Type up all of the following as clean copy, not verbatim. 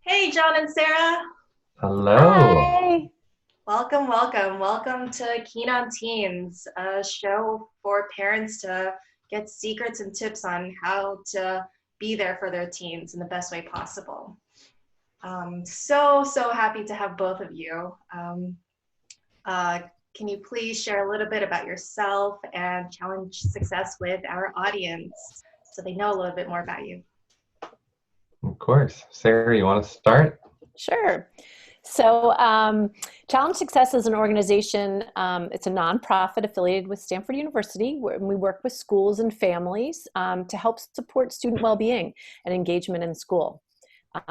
Hey, Jon and Sarah. Hello. Hi. Welcome, welcome. Welcome to Keen on Teens, a show for parents to get secrets and tips on how to be there for their teens in the best way possible. So happy to have both of you. Uh, can you please share a little bit about yourself and challenge success with our audience so they know a little bit more about you? Of course. Sarah, you want to start? Sure. So, Challenge Success is an organization. It's a nonprofit affiliated with Stanford University, where we work with schools and families to help support student well-being and engagement in school.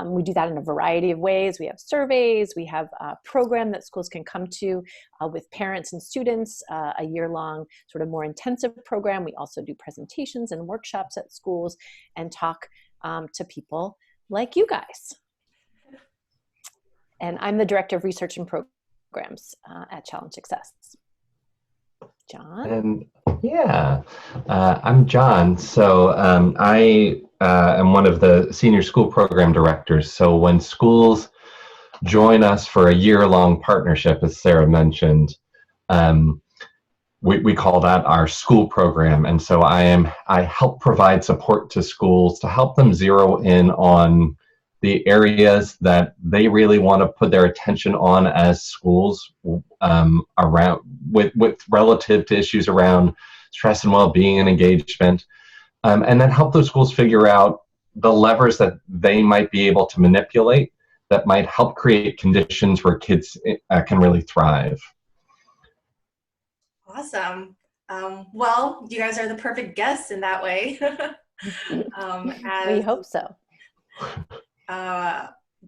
We do that in a variety of ways. We have surveys. We have a program that schools can come to with parents and students, a year-long sort of more intensive program. We also do presentations and workshops at schools and talk to people like you guys. And I'm the Director of Research and Programs at Challenge Success. Jon? And yeah, I'm Jon. So I am one of the senior school program directors. So when schools join us for a year-long partnership, as Sarah mentioned, we call that our school program. And so I help provide support to schools to help them zero in on the areas that they really want to put their attention on as schools, around with relative to issues around stress and well-being and engagement, and then help those schools figure out the levers that they might be able to manipulate that might help create conditions where kids can really thrive. Awesome. Well, you guys are the perfect guests in that way. We hope so.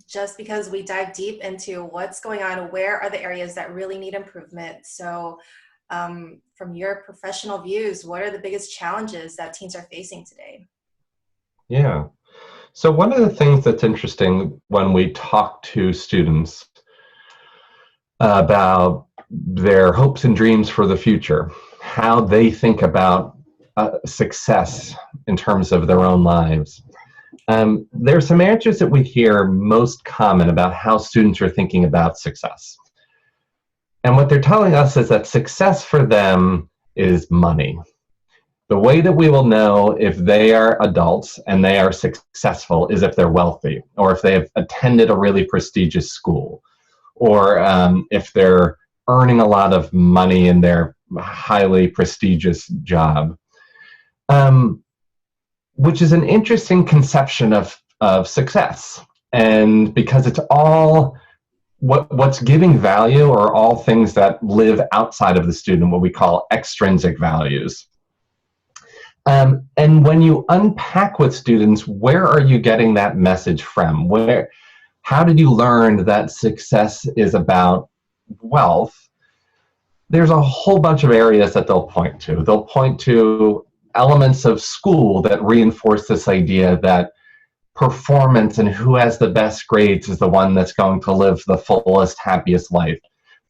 Just because we dive deep into what's going on, where are the areas that really need improvement? So from your professional views, what are the biggest challenges that teens are facing today? Yeah. So one of the things that's interesting when we talk to students about their hopes and dreams for the future, how they think about success in terms of their own lives. There's some answers that we hear most common about how students are thinking about success. And what they're telling us is that success for them is money. The way that we will know if they are adults and they are successful is if they're wealthy, or if they have attended a really prestigious school, or if they're earning a lot of money in their highly prestigious job. Which is an interesting conception of success. And because it's all what's giving value are all things that live outside of the student, what we call extrinsic values. And when you unpack with students, where are you getting that message from? How did you learn that success is about wealth? There's a whole bunch of areas that they'll point to. They'll point to elements of school that reinforce this idea that performance and who has the best grades is the one that's going to live the fullest, happiest life.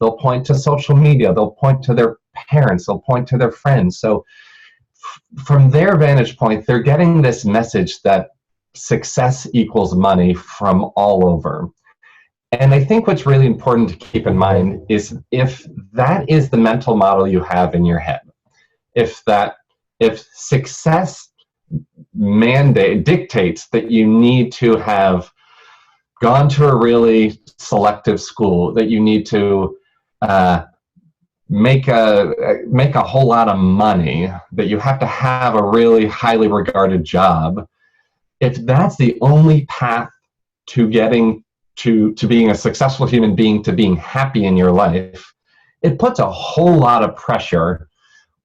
They'll point to social media. They'll point to their parents. They'll point to their friends. So from their vantage point, they're getting this message that success equals money from all over. And I think what's really important to keep in mind is if that is the mental model you have in your head, if success dictates that you need to have gone to a really selective school, that you need to make a whole lot of money, that you have to have a really highly regarded job, if that's the only path to getting to being a successful human being, to being happy in your life, it puts a whole lot of pressure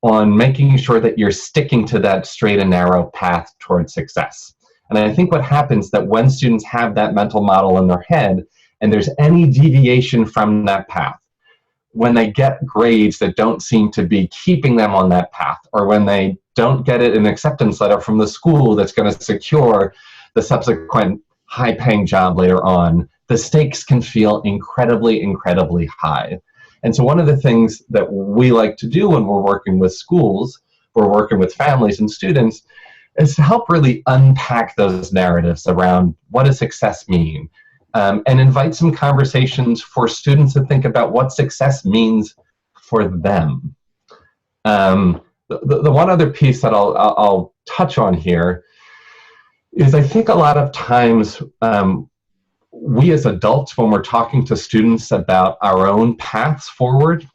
on making sure that you're sticking to that straight and narrow path towards success. And I think what happens that when students have that mental model in their head, and there's any deviation from that path, when they get grades that don't seem to be keeping them on that path, or when they don't get an acceptance letter from the school that's going to secure the subsequent high-paying job later on, the stakes can feel incredibly, incredibly high. And so one of the things that we like to do when we're working with schools, we're working with families and students, is to help really unpack those narratives around what does success mean? and invite some conversations for students to think about what success means for them. The one other piece that I'll touch on here is I think a lot of times we as adults, when we're talking to students about our own paths forward,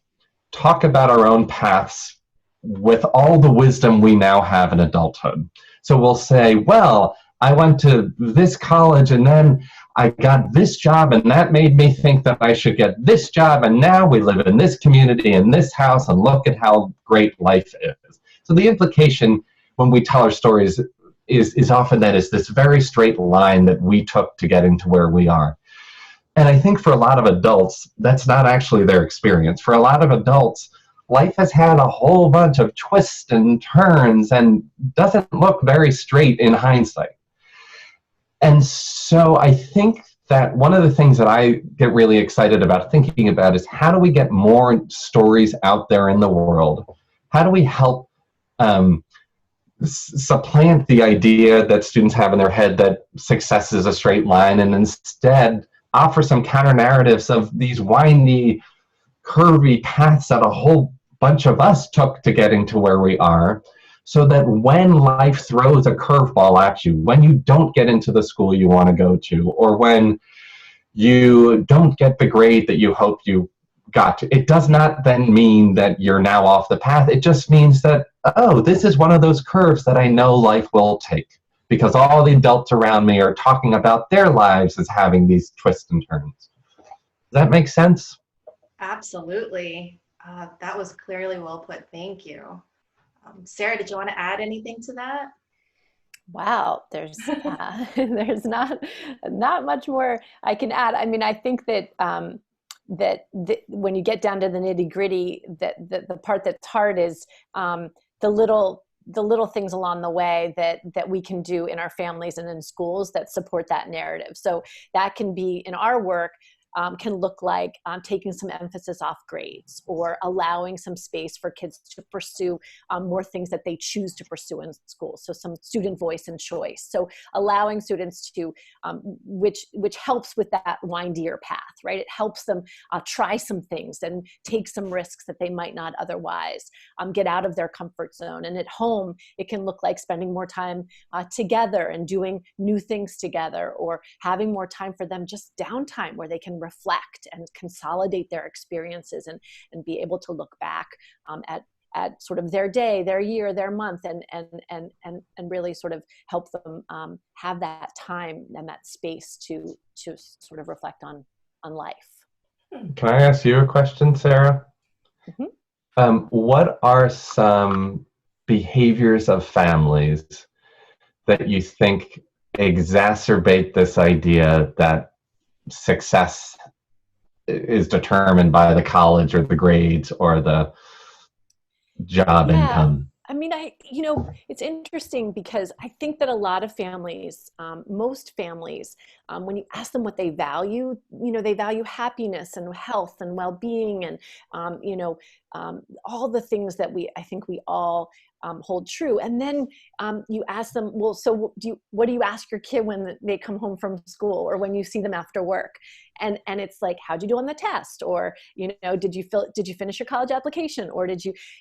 talk about our own paths with all the wisdom we now have in adulthood. So we'll say, well, I went to this college and then I got this job and that made me think that I should get this job, and now we live in this community, in this house, and look at how great life is. So the implication when we tell our stories is often that it's this very straight line that we took to getting to where we are. And I think for a lot of adults, that's not actually their experience. For a lot of adults, life has had a whole bunch of twists and turns and doesn't look very straight in hindsight. And so I think that one of the things that I get really excited about thinking about is how do we get more stories out there in the world? How do we help supplant the idea that students have in their head that success is a straight line, and instead offer some counter narratives of these windy, curvy paths that a whole bunch of us took to getting to where we are, so that when life throws a curveball at you, when you don't get into the school you want to go to, or when you don't get the grade that you hoped you got to, it does not then mean that you're now off the path. It just means that, oh, this is one of those curves that I know life will take, because all the adults around me are talking about their lives as having these twists and turns. Does that make sense? Absolutely. That was clearly well put. Thank you. Sarah, did you want to add anything to that? Wow, there's there's not much more I can add. I mean, I think that when you get down to the nitty gritty, that the part that's hard is the little things along the way that we can do in our families and in schools that support that narrative. So that can be in our work. Can look like taking some emphasis off grades, or allowing some space for kids to pursue more things that they choose to pursue in school. So some student voice and choice. So allowing students to, which helps with that windier path, right? It helps them try some things and take some risks that they might not otherwise, get out of their comfort zone. And at home, it can look like spending more time together and doing new things together, or having more time for them, just downtime where they can reflect and consolidate their experiences and be able to look back at sort of their day, their year, their month, and really sort of help them have that time and that space to sort of reflect on life. Can I ask you a question, Sarah? Mm-hmm. What are some behaviors of families that you think exacerbate this idea that success is determined by the college or the grades or the job income? I mean, it's interesting because I think that a lot of families, most families, when you ask them what they value, they value happiness and health and well-being and, all the things that I think we all hold true. And then you ask them, well, so what do you ask your kid when they come home from school, or when you see them after work? And it's like, how'd you do on the test? Or, did you finish your college application? Or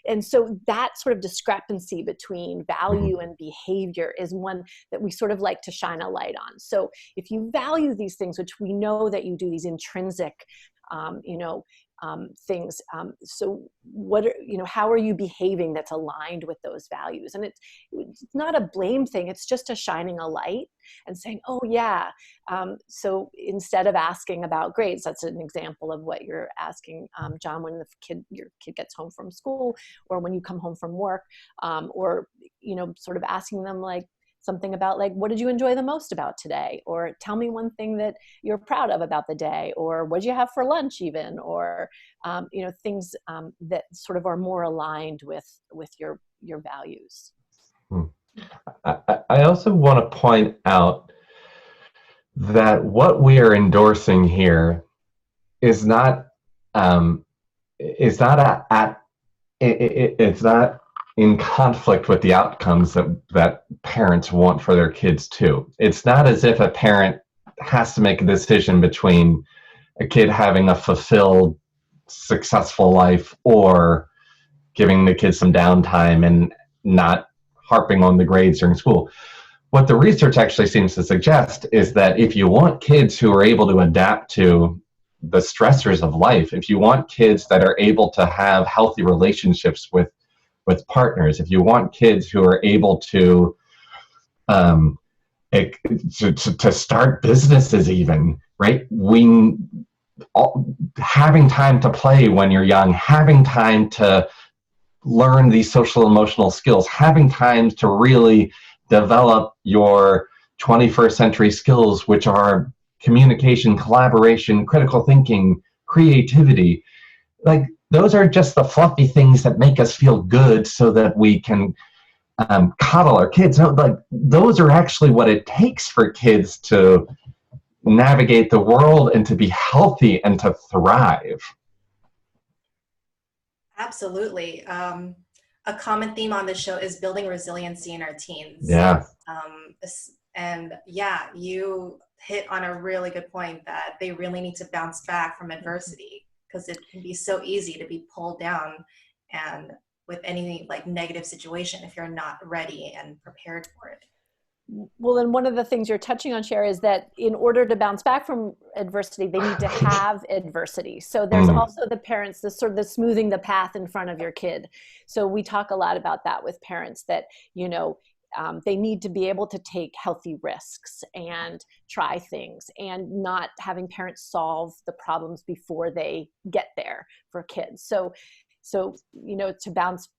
and so that sort of discrepancy between value and behavior is one that we sort of like to shine a light on. So if you value these things, which we know that you do, these intrinsic, things. So how are you behaving that's aligned with those values? And it's not a blame thing. It's just a shining a light and saying, oh yeah. So instead of asking about grades, that's an example of what you're asking, Jon, when your kid gets home from school, or when you come home from work, or, sort of asking them like, something about like, what did you enjoy the most about today? Or tell me one thing that you're proud of about the day, or what did you have for lunch even? Or, things that sort of are more aligned with your values. I also want to point out that what we are endorsing here is not in conflict with the outcomes that parents want for their kids too. It's not as if a parent has to make a decision between a kid having a fulfilled, successful life or giving the kids some downtime and not harping on the grades during school. What the research actually seems to suggest is that if you want kids who are able to adapt to the stressors of life, if you want kids that are able to have healthy relationships with partners, if you want kids who are able to start businesses even, right? Having time to play when you're young, having time to learn these social emotional skills, having time to really develop your 21st century skills, which are communication, collaboration, critical thinking, creativity. Like, those are just the fluffy things that make us feel good so that we can coddle our kids. No, like, those are actually what it takes for kids to navigate the world and to be healthy and to thrive. Absolutely. A common theme on this show is building resiliency in our teens. Yeah. And yeah, you hit on a really good point that they really need to bounce back from adversity, because it can be so easy to be pulled down and with any like negative situation if you're not ready and prepared for it. Well, and one of the things you're touching on, Cher, is that in order to bounce back from adversity, they need to have adversity. So there's also the parents, the sort of the smoothing the path in front of your kid. So we talk a lot about that with parents, that, you know, they need to be able to take healthy risks and try things, and not having parents solve the problems before they get there for kids. So you know, to bounce,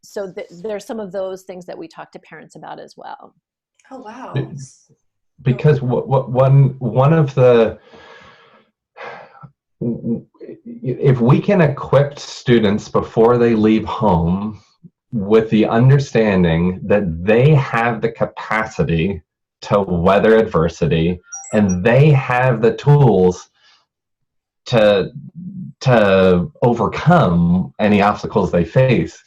so there's some of those things that we talk to parents about as well. Oh, wow. Because one of the, if we can equip students before they leave home with the understanding that they have the capacity to weather adversity and they have the tools to overcome any obstacles they face,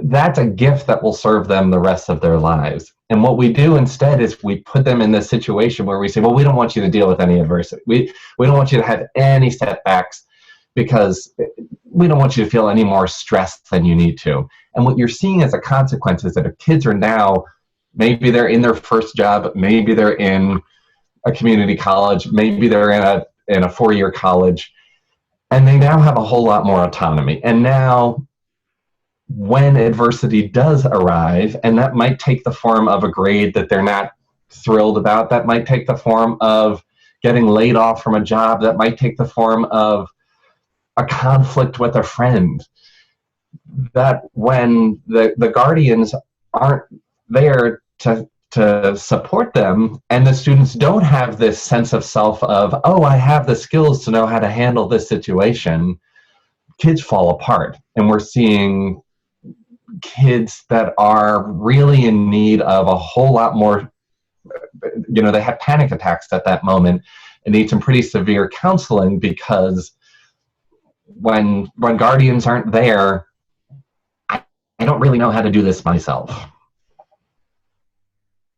that's a gift that will serve them the rest of their lives. And what we do instead is we put them in this situation where we say, well, we don't want you to deal with any adversity. We don't want you to have any setbacks, because we don't want you to feel any more stressed than you need to. And what you're seeing as a consequence is that if kids are now, maybe they're in their first job, maybe they're in a community college, maybe they're in a 4-year college, and they now have a whole lot more autonomy. And now, when adversity does arrive, and that might take the form of a grade that they're not thrilled about, that might take the form of getting laid off from a job, that might take the form of a conflict with a friend, that when the guardians aren't there to support them, and the students don't have this sense of self of, oh, I have the skills to know how to handle this situation, kids fall apart. And we're seeing kids that are really in need of a whole lot more, you know, they have panic attacks at that moment and need some pretty severe counseling, because when guardians aren't there, I don't really know how to do this myself.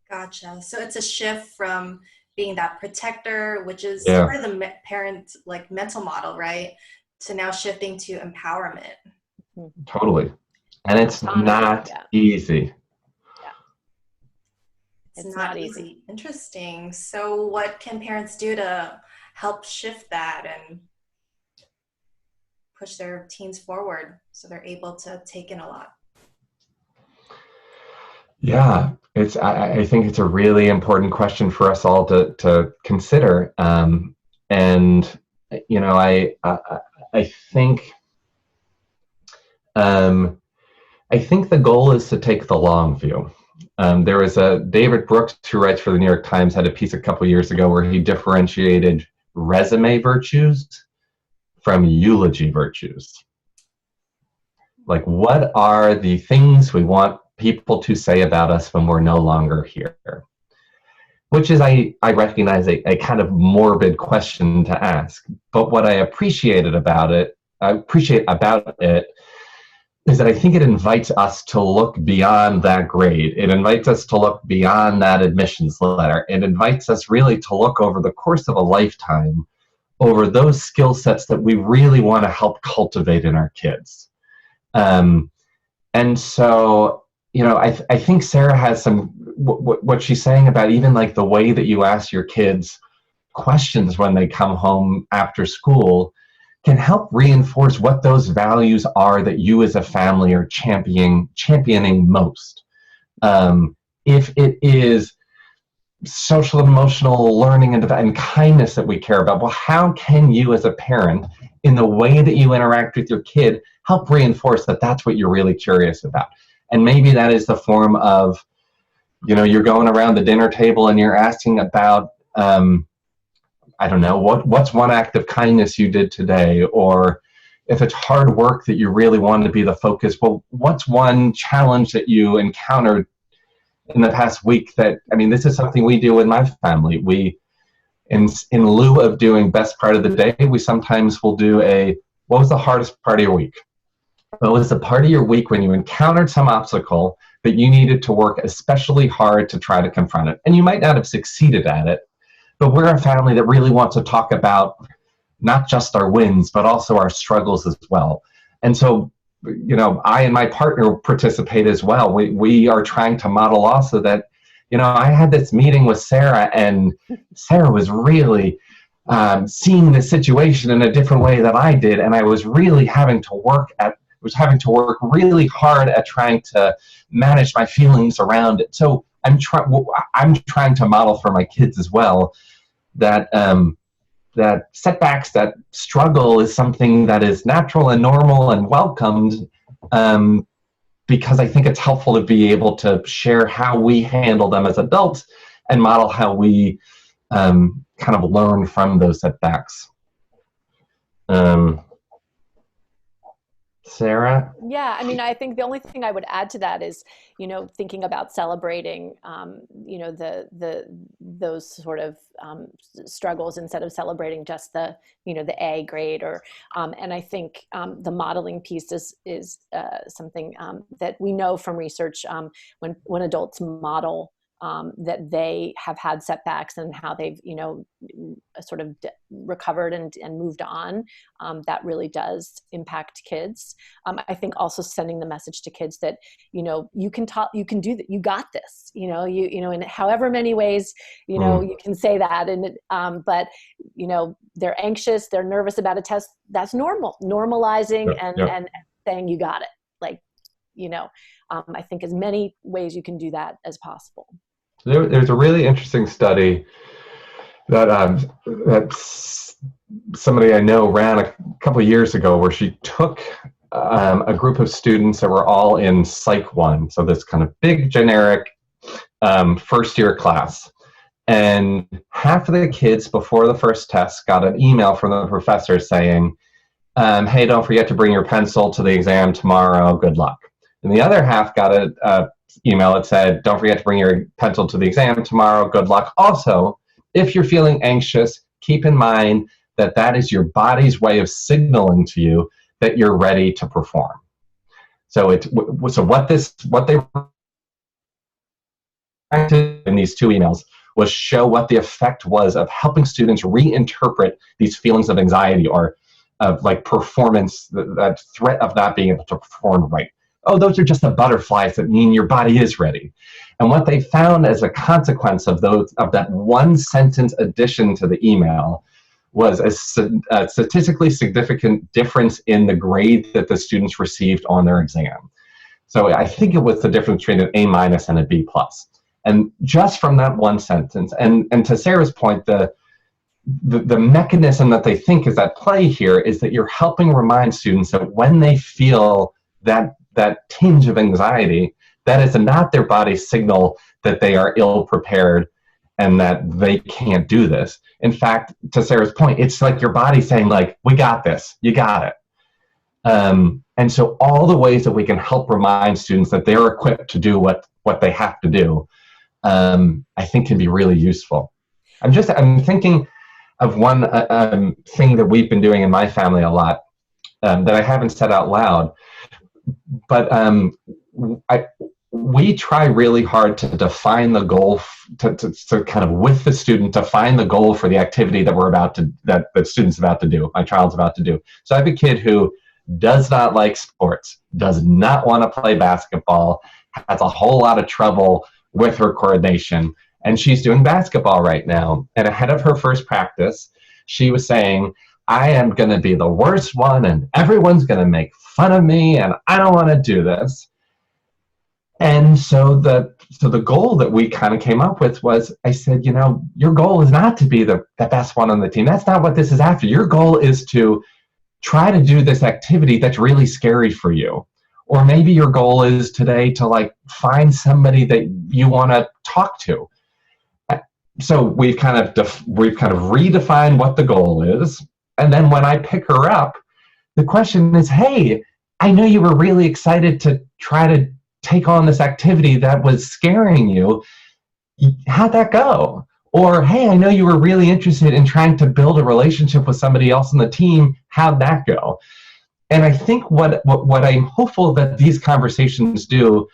Gotcha. So it's a shift from being that protector, which is Yeah. part of the parent like mental model, right, to now shifting to empowerment. Totally. And it's not easy. Yeah. It's not easy. Interesting. So what can parents do to help shift that and push their teens forward so they're able to take in a lot? Yeah, I think it's a really important question for us all to consider. And you know, I think the goal is to take the long view. There was David Brooks, who writes for the New York Times, had a piece a couple years ago where he differentiated resume virtues from eulogy virtues. Like, what are the things we want people to say about us when we're no longer here? Which is, I recognize, a kind of morbid question to ask. But what I appreciate about it is that I think it invites us to look beyond that grade. It invites us to look beyond that admissions letter. It invites us really to look over the course of a lifetime over those skill sets that we really want to help cultivate in our kids. And so, I think Sarah has some, what she's saying about even like the way that you ask your kids questions when they come home after school can help reinforce what those values are that you as a family are championing most. If it is social and emotional learning and kindness that we care about, well, how can you as a parent, in the way that you interact with your kid, help reinforce that that's what you're really curious about? And maybe that is the form of, you're going around the dinner table and you're asking about, I don't know, what's one act of kindness you did today? Or if it's hard work that you really want to be the focus, well, what's one challenge that you encountered in the past week this is something we do in my family. We, in lieu of doing best part of the day, we sometimes will do what was the hardest part of your week? What was the part of your week when you encountered some obstacle that you needed to work especially hard to try to confront it? And you might not have succeeded at it, but we're a family that really wants to talk about not just our wins, but also our struggles as well. And so, I and my partner participate as well. We are trying to model also that, I had this meeting with Sarah, and Sarah was really seeing the situation in a different way that I did, and I was really having to work really hard at trying to manage my feelings around it. So I'm trying to model for my kids as well that that setbacks, that struggle is something that is natural and normal and welcomed, because I think it's helpful to be able to share how we handle them as adults and model how we kind of learn from those setbacks. Sarah? Yeah, I think the only thing I would add to that is, thinking about celebrating, those sort of struggles instead of celebrating just the A grade, or, and I think the modeling piece is something that we know from research, when adults model that they have had setbacks and how they've, sort of recovered and moved on, that really does impact kids. I think also sending the message to kids that, you can do that, you got this, in however many ways, you can say that. And, but, they're anxious, they're nervous about a test. That's normal, normalizing and saying you got it. Like, I think as many ways you can do that as possible. There's a really interesting study that somebody I know ran a couple of years ago, where she took a group of students that were all in Psych 1, so this kind of big generic first year class. And half of the kids before the first test got an email from the professor saying, hey, don't forget to bring your pencil to the exam tomorrow, good luck. And the other half got a email that said, don't forget to bring your pencil to the exam tomorrow, good luck. Also, if you're feeling anxious, keep in mind that that is your body's way of signaling to you that you're ready to perform. So what they were trying to do in these two emails was show what the effect was of helping students reinterpret these feelings of anxiety or of like performance, that threat of not being able to perform right. Oh, those are just the butterflies that mean your body is ready. And what they found as a consequence of that one sentence addition to the email was a statistically significant difference in the grade that the students received on their exam. So I think it was the difference between an A- and a B+. And just from that one sentence, and to Sarah's point, the mechanism that they think is at play here is that you're helping remind students that when they feel that tinge of anxiety, that is not their body's signal that they are ill-prepared and that they can't do this. In fact, to Sarah's point, it's like your body saying, like, we got this, you got it. And so all the ways that we can help remind students that they're equipped to do what they have to do, I think can be really useful. I'm thinking of one thing that we've been doing in my family a lot, that I haven't said out loud. but we try really hard to define the goal, to kind of with the student define the goal for the activity that the student's about to do, my child's about to do. So I have a kid who does not like sports, does not want to play basketball, has a whole lot of trouble with her coordination, and she's doing basketball right now. And ahead of her first practice, she was saying, I am going to be the worst one, and everyone's going to make fun of me, and I don't want to do this. And so the goal that we kind of came up with was, I said, your goal is not to be the best one on the team. That's not what this is after. Your goal is to try to do this activity that's really scary for you. Or maybe your goal is today to like find somebody that you want to talk to. So we've kind of redefined what the goal is. And then when I pick her up, the question is, hey, I know you were really excited to try to take on this activity that was scaring you. How'd that go? Or, hey, I know you were really interested in trying to build a relationship with somebody else on the team. How'd that go? And I think what I'm hopeful that these conversations do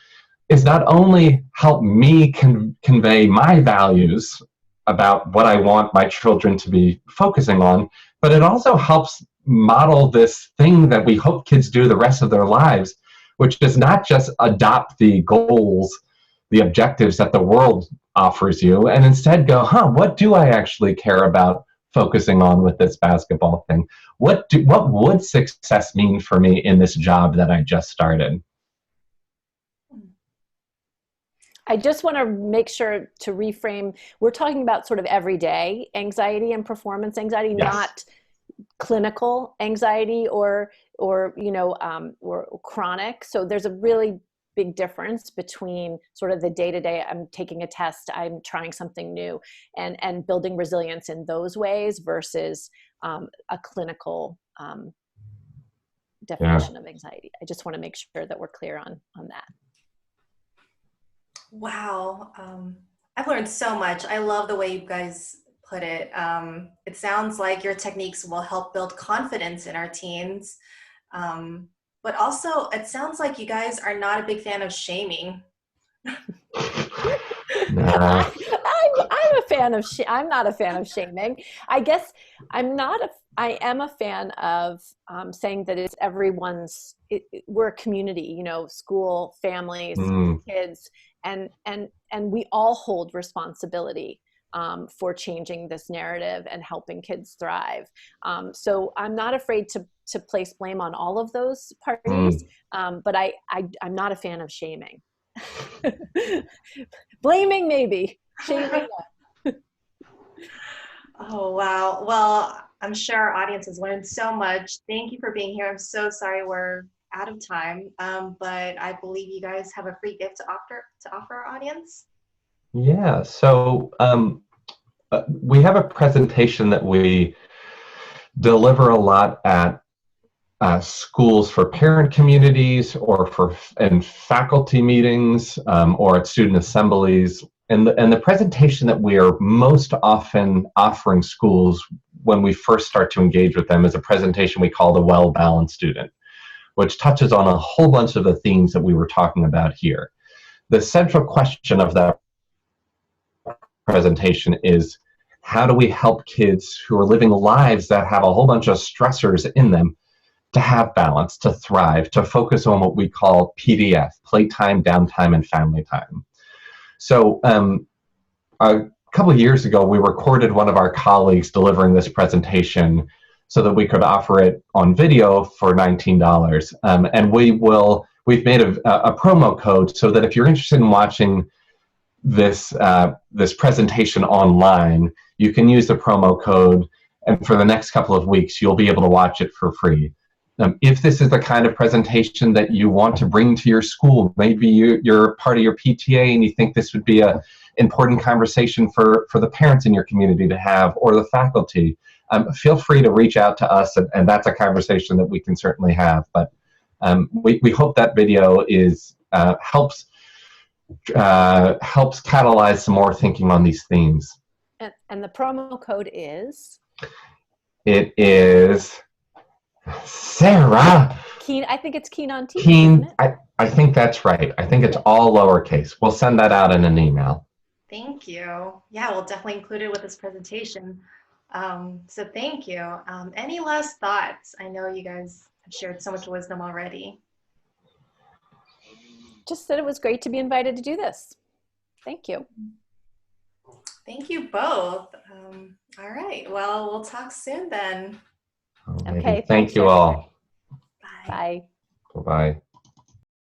is not only help me convey my values about what I want my children to be focusing on, but it also helps model this thing that we hope kids do the rest of their lives, which is not just adopt the goals, the objectives that the world offers you, and instead go, what do I actually care about focusing on with this basketball thing? What would success mean for me in this job that I just started? I just want to make sure to reframe. We're talking about sort of everyday anxiety and performance anxiety, Yes. Not clinical anxiety or chronic. So there's a really big difference between sort of the day-to-day, I'm taking a test, I'm trying something new, and building resilience in those ways versus a clinical definition of anxiety. I just want to make sure that we're clear on that. Wow. I've learned so much. I love the way you guys put it. It sounds like your techniques will help build confidence in our teens. But also, it sounds like you guys are not a big fan of shaming. Nah. I'm a fan of I'm not a fan of shaming. I guess I am a fan of saying that it's everyone's. We're a community, school, families, kids, and we all hold responsibility for changing this narrative and helping kids thrive. So I'm not afraid to place blame on all of those parties, but I'm not a fan of shaming. Blaming maybe, shaming not. Oh, wow. Well, I'm sure our audience has learned so much. Thank you for being here. I'm so sorry we're out of time, but I believe you guys have a free gift to offer our audience. Yeah, so we have a presentation that we deliver a lot at schools for parent communities or in faculty meetings or at student assemblies. And the presentation that we are most often offering schools when we first start to engage with them is a presentation we call the Well-Balanced Student, which touches on a whole bunch of the themes that we were talking about here. The central question of that presentation is, how do we help kids who are living lives that have a whole bunch of stressors in them to have balance, to thrive, to focus on what we call PDF, playtime, downtime, and family time. So a couple of years ago, we recorded one of our colleagues delivering this presentation so that we could offer it on video for $19. And we've made a promo code so that if you're interested in watching this presentation online, you can use the promo code, and for the next couple of weeks, you'll be able to watch it for free. If this is the kind of presentation that you want to bring to your school, maybe you're part of your PTA and you think this would be an important conversation for the parents in your community to have, or the faculty, feel free to reach out to us, and that's a conversation that we can certainly have. But we hope that video helps catalyze some more thinking on these themes. And the promo code is? It is Sarah. Keen, I think it's Keen on Teams, isn't Keen, it? I think that's right. I think it's all lowercase. We'll send that out in an email. Thank you. Yeah, we'll definitely include it with this presentation. So thank you. Any last thoughts? I know you guys have shared so much wisdom already. Just that it was great to be invited to do this. Thank you. Thank you both. All right. Well, we'll talk soon then. Okay, Thank you Eric. all. Bye. Bye. Bye-bye.